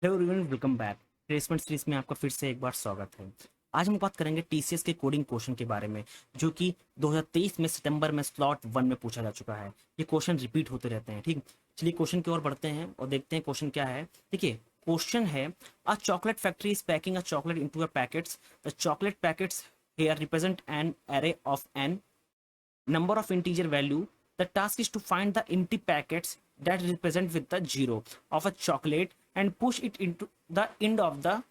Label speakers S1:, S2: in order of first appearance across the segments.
S1: Hello everyone, welcome back. Placement series में आपका फिर से एक बार स्वागत है। आज हम बात करेंगे टीसीएस के कोडिंग क्वेश्चन के बारे में, जो कि 2023 में सितंबर में स्लॉट 1 में पूछा जा चुका है। ये क्वेश्चन रिपीट होते रहते हैं। ठीक, चलिए क्वेश्चन की ओर बढ़ते हैं और देखते हैं क्वेश्चन क्या है। देखिए, क्वेश्चन है, अ chocolate factory is packing a chocolate into a packets. The chocolate packets here represent N array of n number of integer value. The task is to find the empty packets that represent with the zero of a chocolate and push it into the end of the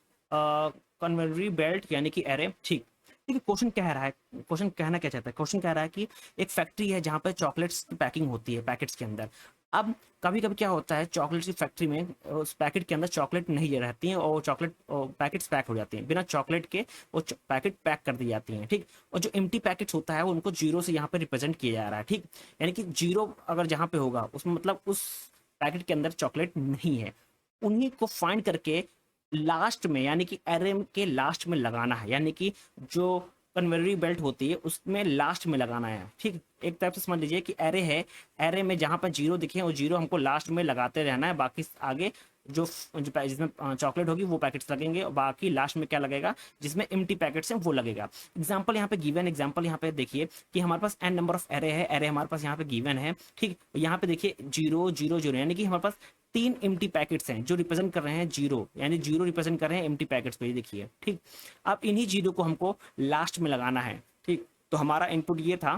S1: conveyor belt यानी कि array। ठीक, देखिए question कह रहा है, question कहना क्या चाहता है, क्वेश्चन कह रहा है कि एक फैक्ट्री है जहाँ पे चॉकलेट्स की पैकिंग होती है पैकेट्स के अंदर। अब कभी कभी क्या होता है, चॉकलेट्स की फैक्ट्री में उस पैकेट के अंदर चॉकलेट नहीं रहती हैं और चॉकलेट पैकेट्स पैक हो जाती हैं बिना चॉकलेट के। वो पैकेट पैक कर दी जाती हैं। ठीक, और जो एम्प्टी पैकेट्स होता है वो उनको जीरो से यहाँ पे रिप्रेजेंट किया जा रहा है। ठीक, यानी कि जीरो अगर जहाँ पे होगा उसमें मतलब उस पैकेट के अंदर चॉकलेट नहीं है। उन्हीं को फाइंड करके लास्ट में यानी कि एरे के लास्ट में लगाना है, यानी कि जो कन्वेरी बेल्ट होती है उसमें लास्ट में लगाना है। ठीक, एक तरफ से समझ लीजिए कि एरे है, एरे में जहाँ पर जीरो दिखे वो जीरो हमको लास्ट में लगाते रहना है। बाकी आगे जो जिसमें चॉकलेट होगी वो पैकेट्स लगेंगे और बाकी लास्ट में क्या लगेगा, जिसमें एम्प्टी पैकेट्स हैं वो लगेगा। एग्जांपल यहाँ पे गिवन, एग्जांपल यहाँ पे देखिए कि हमारे पास एन नंबर ऑफ एरे है, एरे हमारे पास यहाँ पे गिवन है। ठीक, यहाँ पे देखिए जीरो जीरो जीरो यानी कि हमारे पास तीन एम्प्टी पैकेट्स हैं जो रिप्रेजेंट कर रहे हैं जीरो, यानी जीरो रिप्रेजेंट कर रहे हैं एम्प्टी पैकेट्स पे, देखिए। ठीक, अब इन्हीं जीरो को हमको लास्ट में लगाना है। ठीक, तो हमारा इनपुट ये था,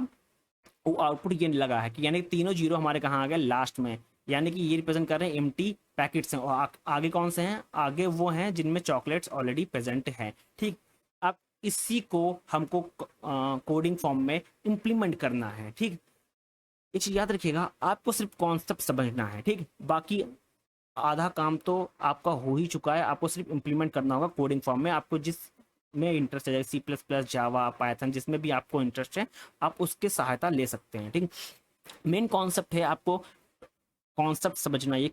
S1: वो आउटपुट ये लगा है कि यानी तीनों जीरो हमारे कहाँ आ गए, लास्ट में। यानी कि ये रिप्रेजेंट कर रहे हैं एम्प्टी पैकेट्स हैं। और आगे कौन से हैं, आगे वो हैं जिनमें चॉकलेट्स ऑलरेडी प्रेजेंट हैं। ठीक, अब इसी को हमको कोडिंग फॉर्म में इंप्लीमेंट करना है। ठीक, एक चीज याद रखिएगा, आपको सिर्फ कॉन्सेप्ट समझना है। ठीक, बाकी आधा काम तो आपका हो ही चुका है, आपको सिर्फ इम्प्लीमेंट करना होगा कोडिंग फॉर्म में। आपको जिस में इंटरेस्ट है, सी प्लस प्लस, जावा, पाइथन, जिसमें भी आपको इंटरेस्ट है आप उसके सहायता ले सकते हैं। ठीक, मेन कॉन्सेप्ट है आपको कॉन्सेप्ट समझना, ये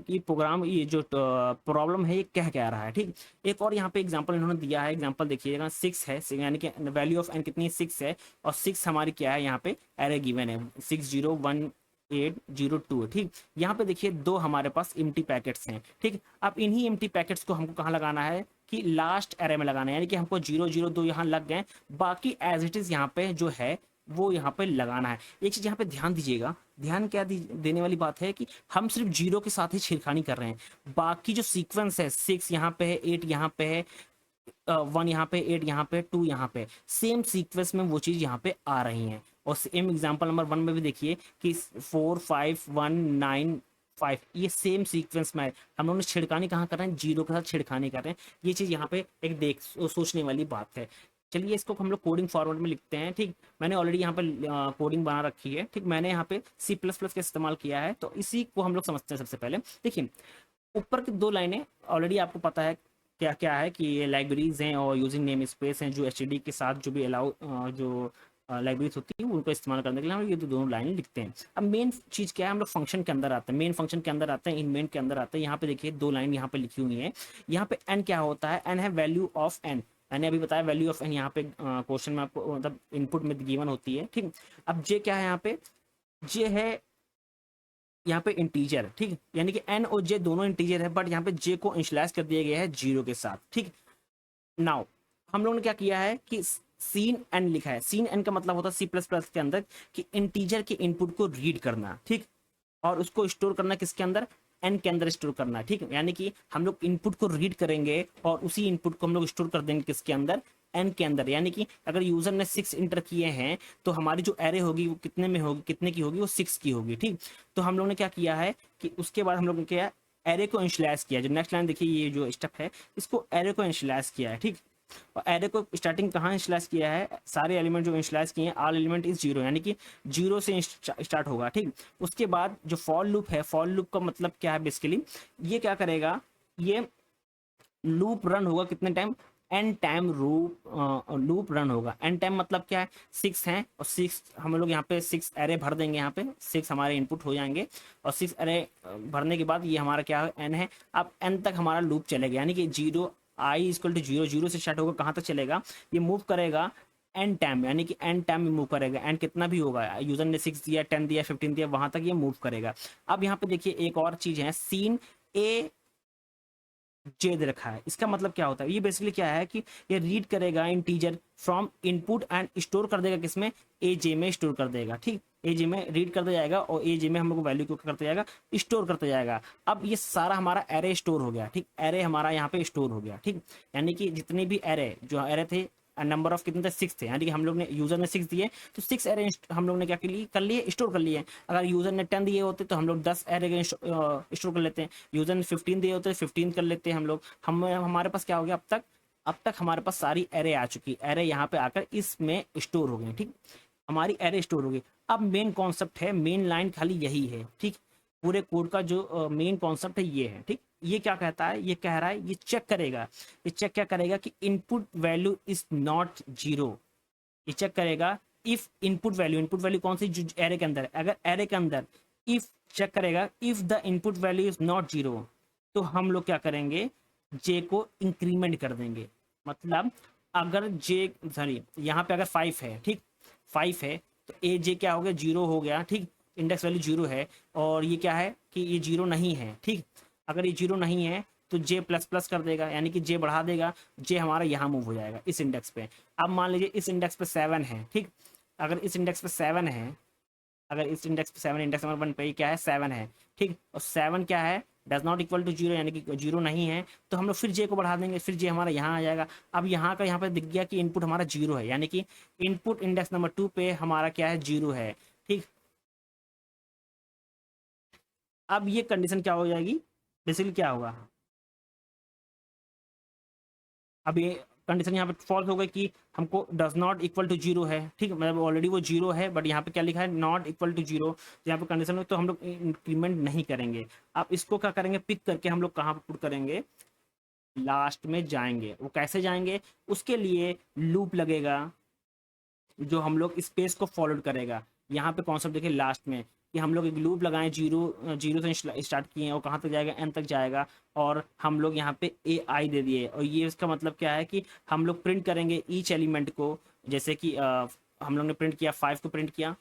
S1: प्रोग्राम, ये जो प्रॉब्लम है ये क्या रहा है। ठीक, एक और यहाँ पे एग्जांपल इन्होंने दिया है। एग्जांपल देखिएगा, 6 है, यानी कि वैल्यू ऑफ एन कितनी है, 6 है। और 6 हमारी क्या है, यहाँ पे एरे गिवन है 601802। ठीक, यहाँ पे देखिए दो हमारे पास एम्प्टी पैकेट्स हैं। ठीक, अब इन्हीं एम्प्टी पैकेट्स को हमको कहाँ लगाना है, कि लास्ट एरे में लगाना है। यानी कि हमको 002 यहाँ लग गए, बाकी एज इट इज यहाँ पे जो है वो यहाँ पे लगाना है। एक चीज यहाँ पे ध्यान दीजिएगा, ध्यान क्या देने वाली बात है कि हम सिर्फ जीरो के साथ ही छेड़खानी कर रहे हैं। बाकी जो सीक्वेंस है, 6 यहाँ पे है, 8 यहाँ पे है, 1 यहाँ पे, 8 यहाँ पे, 2 यहाँ पे, सेम सीक्वेंस में वो चीज यहाँ पे आ रही है। और सेम एग्जांपल नंबर 1 में भी देखिए कि 4 5 1 9 5, ये सेम सीक्वेंस में है। हम लोग छिड़कानी कहाँ कर रहे हैं, जीरो के साथ छिड़कानी कर रहे हैं। ये चीज यहाँ पे एक सोचने वाली बात है। चलिए इसको हम लोग कोडिंग फॉर्मेट में लिखते हैं। ठीक, मैंने ऑलरेडी यहाँ पे कोडिंग बना रखी है। ठीक, मैंने यहाँ पे सी प्लस प्लस का इस्तेमाल किया है, तो इसी को हम लोग समझते हैं। सबसे पहले देखिए, ऊपर की दो लाइनें ऑलरेडी आपको पता है क्या क्या है, कि ये लाइब्रेरीज हैं और यूजिंग नेम स्पेस हैं, जो एचटीडी के साथ जो भी अलाउ जो लाइब्रेरीज होती है उनको इस्तेमाल करने के लिए हम ये दोनों लाइनें लिखते हैं। अब मेन चीज़ क्या है, हम लोग फंक्शन के अंदर आते हैं, मेन फंक्शन के अंदर आते हैं, इन मेन के अंदर आते हैं। यहाँ पे देखिए दो लाइन यहाँ पे लिखी हुई है। यहाँ पे एन क्या होता है, एन है वैल्यू ऑफ एन। मैंने अभी बताया वैल्यू ऑफ एन यहाँ पे क्वेश्चन में आपको मतलब इनपुट में गिवन होती है। ठीक, अब जे क्या है यहाँ पे, जे है यहाँ पे इंटीजर। ठीक, यानी कि एन और जे दोनों इंटीजर है, बट यहाँ पे जे को इनिशियलाइज कर दिया गया है जीरो के साथ। ठीक, नाउ हम लोगों ने क्या किया है कि सीन एन लिखा है। सीन एन का मतलब होता है सी प्लस प्लस के अंदर कि इंटीजर के इनपुट को रीड करना। ठीक, और उसको स्टोर करना किसके अंदर, एन के अंदर स्टोर करना। ठीक, यानी कि हम लोग इनपुट को रीड करेंगे और उसी इनपुट को हम लोग स्टोर कर देंगे किसके अंदर, एन के अंदर। यानी कि अगर यूजर ने 6 इंटर किए हैं तो हमारी जो एरे होगी वो कितने में होगी, कितने की होगी, वो 6 की होगी। ठीक, तो हम लोग ने क्या किया है कि उसके बाद हम लोग ने क्या, एरे को इनिशियलाइज किया। जो नेक्स्ट लाइन देखिए, ये जो स्टेप है इसको एरे को इनिशियलाइज किया है। ठीक, और एरे को स्टार्टिंग कहाँ इनिशियलाइज किया है, सारे एलिमेंट जो इनिशियलाइज किए हैं, ऑल एलिमेंट इज जीरो, यानी कि जीरो से स्टार्ट होगा। ठीक, उसके बाद जो फॉर लूप है, फॉर लूप का मतलब क्या है बेसिकली, ये क्या करेगा, ये लूप रन होगा कितने time, N time loop run होगा। एन टाइम मतलब क्या है, 6 है और 6 हम लोग यहाँ पे 6 एरे भर देंगे। यहाँ पे 6 हमारे इनपुट हो जाएंगे और 6 एरे भरने के बाद ये हमारा क्या है, एन है। अब एन तक हमारा लूप चलेगा, यानी कि zero I equal to zero, zero से स्टार्ट होगा, कहाँ तक चलेगा, ये मूव करेगा एन टाइम, यानी कि एन टाइम में मूव करेगा। एन कितना भी होगा, यूजर ने 6 दिया, 10 दिया, 15 दिया, वहां तक ये मूव करेगा। अब यहाँ पे देखिए एक और चीज है, सीन ए जे दे रखा है। इसका मतलब क्या होता है, ये बेसिकली क्या है कि ये रीड करेगा integer from input and store कर देगा किसमें, ए जे में स्टोर कर देगा। ठीक, ए जे में रीड करता जाएगा और ए जे में हम लोग वैल्यू को करता जाएगा, स्टोर करता जाएगा। अब ये सारा हमारा एरे स्टोर हो गया। ठीक, एरे हमारा यहाँ पे स्टोर हो गया। ठीक, यानी कि जितने भी एरे जो एरे थे, नंबर ऑफ कितने थे, 6 थे, यानी कि हम लोग ने यूजर ने 6 दिए तो 6 एरे हम लोग ने क्या कर लिए स्टोर कर लिए। अगर यूजर ने 10 दिए होते तो हम लोग 10 एरे स्टोर कर लेते हैं। यूजर ने 15 दिए होते तो 15 कर लेते हैं हम लोग। हमारे पास क्या हो गया, अब तक हमारे पास सारी एरे आ चुकी, एरे यहाँ पे आकर इसमें स्टोर हो गई। ठीक, हमारी एरे स्टोर हो गई। अब मेन कॉन्सेप्ट है, मेन लाइन खाली यही है। ठीक, पूरे कोड का जो मेन कॉन्सेप्ट है ये है। ठीक, ये क्या कहता है, ये कह रहा है, ये चेक करेगा, ये चेक क्या करेगा कि input value is not zero. ये चेक करेगा इफ इनपुट वैल्यू कौन सी, जो एरे के अंदर, अगर एरे के अंदर इफ चेक करेगा if the input value is not zero, तो हम लोग क्या करेंगे, जे को इंक्रीमेंट कर देंगे। मतलब अगर जे सॉरी यहाँ पे अगर 5 है, ठीक 5 है तो ए जे क्या हो गया, जीरो हो गया। ठीक, इंडेक्स वैल्यू जीरो है और ये क्या है कि ये जीरो नहीं है। ठीक, अगर ये जीरो नहीं है तो जे प्लस प्लस कर देगा, यानी कि जे बढ़ा देगा, जे हमारा यहाँ मूव हो जाएगा इस इंडेक्स पे। अब मान लीजिए इस इंडेक्स पे 7 है। ठीक, अगर इस इंडेक्स पे 7 है, अगर इस इंडेक्स पे 7, इंडेक्स नंबर 1 पे क्या है, 7 है। ठीक, और 7 क्या है, does not equal to zero, यानी कि जीरो नहीं है, तो हम लोग फिर जे को बढ़ा देंगे, फिर जे हमारा यहाँ आ जाएगा। अब यहाँ का यहाँ पे दिख गया कि इनपुट हमारा जीरो है, यानी कि इनपुट इंडेक्स नंबर 2 पे हमारा क्या है, जीरो है। ठीक, अब ये कंडीशन क्या हो जाएगी, बेसिकली क्या होगा, अब ये कंडीशन यहाँ पे फॉल्स हो गई कि हमको does not equal to zero है। ठीक, मतलब ऑलरेडी वो जीरो है, बट यहाँ पे क्या लिखा है, नॉट इक्वल टू जीरो, तो यहाँ पे कंडीशन हो तो हम लोग इंक्रीमेंट नहीं करेंगे। अब इसको क्या करेंगे, पिक करके हम लोग कहाँ पे पुट करेंगे, लास्ट में जाएंगे। वो कैसे जाएंगे, उसके लिए लूप लगेगा जो हम लोग स्पेस को फॉलोड करेगा। यहाँ पे कॉन्सेप्ट देखिए लास्ट में कि हम लोग एक लूप लगाएं, जीरो से स्टार्ट किए हैं और कहाँ तक जाएगा, एन तक जाएगा, और हम लोग यहाँ पे ए आई दे दिए। और ये इसका मतलब क्या है कि हम लोग प्रिंट करेंगे ईच एलिमेंट को, जैसे कि हम लोग ने प्रिंट किया 5 को प्रिंट किया,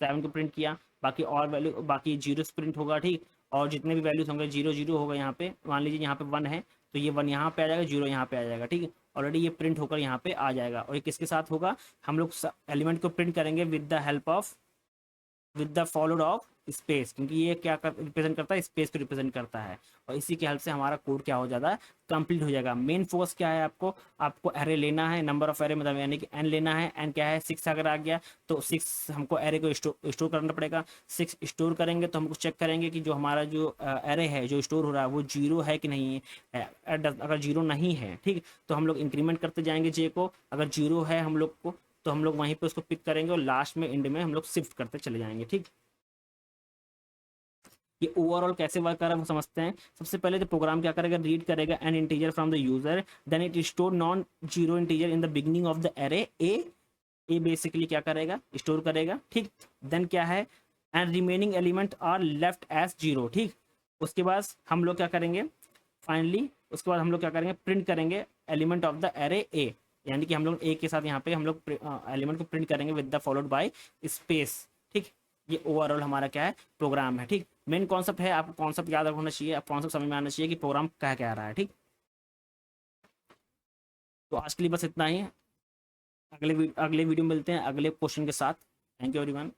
S1: 7 को प्रिंट किया, बाकी और वैल्यू बाकी जीरो प्रिंट होगा। ठीक, और जितने भी वैल्यूज होंगे जीरो जीरो होगा। यहाँ पे मान लीजिए यहाँ पे 1 है तो ये 1 यहाँ पे आ जाएगा, जीरो यहाँ पे आ जाएगा। ठीक है, ऑलरेडी ये प्रिंट होकर यहाँ पे आ जाएगा। और ये किसके साथ होगा, हम लोग एलिमेंट को प्रिंट करेंगे with the help of with the followed of space, क्योंकि ये क्या रिप्रेजेंट करता है, स्पेस को रिप्रेजेंट करता है। और इसी की हेल्प से हमारा कोड क्या हो जाता है, कंप्लीट हो जाएगा। मेन फोकस क्या है, आपको एरे लेना है, नंबर ऑफ एरे मतलब यानी कि एन लेना है। एन क्या है, 6 अगर आ गया तो 6 हमको एरे को स्टोर करना पड़ेगा। 6 स्टोर करेंगे तो हमको चेक करेंगे कि जो हमारा जो एरे है जो स्टोर हो रहा है वो जीरो है कि नहीं है। अगर जीरो नहीं है, ठीक, तो हम लोग इंक्रीमेंट करते जाएंगे जे को। अगर जीरो है हम लोग को तो हम लोग वहीं पे उसको पिक करेंगे और लास्ट में एंड में हम लोग शिफ्ट करते चले जाएंगे। ठीक, ये ओवरऑल कैसे वर्क कर रहा है वो समझते हैं। सबसे पहले तो प्रोग्राम क्या करेगा, रीड करेगा an integer from the user, then it store non zero integer in the beginning of the array A. A basically क्या करेगा, स्टोर करेगा। ठीक, देन क्या है, and remaining element are left as zero. ठीक, उसके बाद हम लोग क्या करेंगे, फाइनली उसके बाद हम लोग क्या करेंगे, प्रिंट करेंगे एलिमेंट ऑफ द एरे ए, यानी कि हम लोग ए के साथ यहाँ पे हम लोग एलिमेंट को प्रिंट करेंगे with the followed by space. ठीक, ये ओवरऑल हमारा क्या है, प्रोग्राम है। ठीक, मेन कॉन्सेप्ट है, आपको कॉन्सेप्ट याद रखना चाहिए, आप कॉन्सेप्ट समझ में आना चाहिए कि प्रोग्राम क्या रहा है। ठीक, तो आज के लिए बस इतना ही। अगले वीडियो में मिलते हैं अगले क्वेश्चन के साथ। Thank you everyone.